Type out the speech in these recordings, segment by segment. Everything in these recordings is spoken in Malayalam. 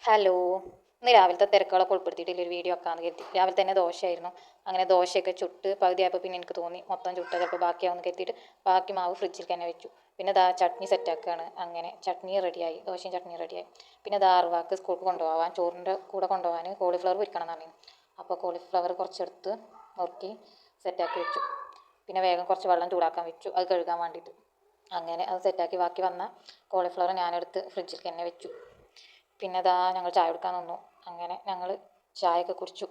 ഹലോ. ഇന്ന് രാവിലത്തെ തിരക്കുകളൊക്കെ ഉൾപ്പെടുത്തിയിട്ടില്ല ഒരു വീഡിയോ ആക്കാമെന്ന് കരുതി. രാവിലെ തന്നെ ദോശയായിരുന്നു. അങ്ങനെ ദോശയൊക്കെ ചുട്ട് പകുതിയായപ്പോൾ പിന്നെ എനിക്ക് തോന്നി മൊത്തം ചുട്ട് ചിലപ്പോൾ ബാക്കിയാവുമെന്ന് കരുതിയിട്ട് ബാക്കി മാവ് ഫ്രിഡ്ജിൽ തന്നെ വെച്ചു. പിന്നെ ദാ ചട്നി സെറ്റാക്കുകയാണ്. അങ്ങനെ ചട്നി റെഡിയായി, ദോശയും ചട്നി റെഡിയായി. പിന്നെ ദാ അറുവാക്ക് സ്കൂൾക്ക് കൊണ്ടുപോകാൻ ചോറിൻ്റെ കൂടെ കൊണ്ടുപോകാൻ കോളിഫ്ലവർ പൊരിക്കണം എന്ന് പറഞ്ഞു. അപ്പോൾ കോളിഫ്ലവർ കുറച്ചെടുത്ത് നുറുക്കി സെറ്റാക്കി വെച്ചു. പിന്നെ വേഗം കുറച്ച് വെള്ളം ചൂടാക്കാൻ വെച്ചു, അത് കഴുകാൻ വേണ്ടിയിട്ട്. അങ്ങനെ അത് സെറ്റാക്കി ബാക്കി വന്ന കോളിഫ്ലവർ ഞാനെടുത്ത് ഫ്രിഡ്ജിൽ തന്നെ വെച്ചു. പിന്നെ അതാ ഞങ്ങൾ ചായ എടുക്കാൻ നിന്നു. അങ്ങനെ ഞങ്ങൾ ചായയൊക്കെ കുടിച്ചു.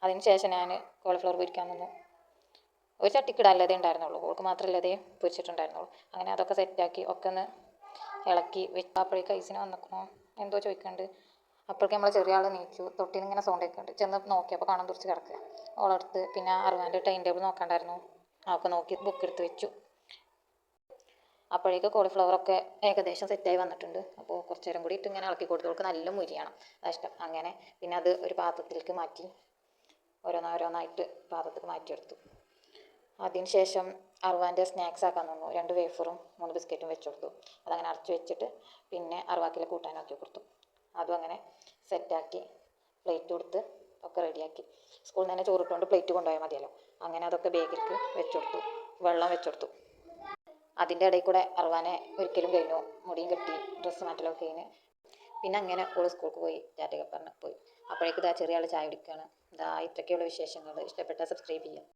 അതിന് ശേഷം ഞാൻ കോളിഫ്ലവർ പൊരിക്കാൻ നിന്നു. ഒരു ചട്ടിക്കിടാനല്ലേ ഉണ്ടായിരുന്നുള്ളൂ, ഓൾക്ക് മാത്രമല്ലേ പൊരിച്ചിട്ടുണ്ടായിരുന്നുള്ളൂ. അങ്ങനെ അതൊക്കെ സെറ്റാക്കി ഒക്കെ ഒന്ന് ഇളക്കി വെച്ചപ്പോഴേക്ക് ഐസിന് വന്നിക്കണോ എന്തോ ചോദിക്കുന്നുണ്ട്. അപ്പോഴേക്കും നമ്മൾ ചെറിയ ആൾ നീച്ചു, തൊട്ടിന് ഇങ്ങനെ സൗണ്ട് കേൾക്കുന്നുണ്ട്. ചെന്ന് നോക്കിയപ്പോൾ കാണാൻ തുറച്ച് കിടക്കുക. ഓളടുത്ത് പിന്നെ അറുവാൻ്റെ ടൈം ടേബിൾ നോക്കണ്ടായിരുന്നു, അതൊക്കെ നോക്കി ബുക്ക് എടുത്ത് വെച്ചു. അപ്പോഴേക്ക് കോളിഫ്ലവറൊക്കെ ഏകദേശം സെറ്റായി വന്നിട്ടുണ്ട്. അപ്പോൾ കുറച്ച് നേരം കൂടി ഇട്ട് ഇങ്ങനെ ഇളക്കി കൊടുത്ത് നല്ല മുരിയണം, ഇഷ്ടം. അങ്ങനെ പിന്നെ അത് ഒരു പാത്രത്തിലേക്ക് മാറ്റി ഓരോന്നായിട്ട് പാത്രത്തിൽ മാറ്റിയെടുത്തു. അതിന് ശേഷം അറുവാൻ്റെ സ്നാക്സ് ആക്കാൻ തന്നു. 2 വേഫറും 3 ബിസ്ക്കറ്റും വെച്ച് കൊടുത്തു. അതങ്ങനെ അടച്ച് വെച്ചിട്ട് പിന്നെ അറുവാക്കിലെ കൂട്ടാനാക്കി കൊടുത്തു. അതും അങ്ങനെ സെറ്റാക്കി പ്ലേറ്റ് കൊടുത്ത് ഒക്കെ റെഡിയാക്കി. സ്കൂളിൽ നിന്ന് തന്നെ ചോറിട്ടുകൊണ്ട് പ്ലേറ്റ് കൊണ്ടുപോയാൽ മതിയല്ലോ. അങ്ങനെ അതൊക്കെ ബാഗിലേക്ക് വെച്ച് കൊടുത്തു, വെള്ളം വെച്ച് കൊടുത്തു. അതിൻ്റെ ഇടയിൽ കൂടെ അറുവാനെ ഒരിക്കലും കഴിഞ്ഞു, മുടിയും കെട്ടി ഡ്രസ്സ് മാറ്റലൊക്കെ കഴിഞ്ഞ്. പിന്നെ അങ്ങനെ ഓൾ സ്കൂൾക്ക് പോയി, ടാറ്റയൊക്കെ പറഞ്ഞ് പോയി. അപ്പോഴേക്ക് ഇതാ ചെറിയ ആൾ ചായ കുടിക്കുകയാണ്. ഇതാ ഇത്രയൊക്കെയുള്ള വിശേഷങ്ങൾ. ഇഷ്ടപ്പെട്ടാൽ സബ്സ്ക്രൈബ് ചെയ്യാം.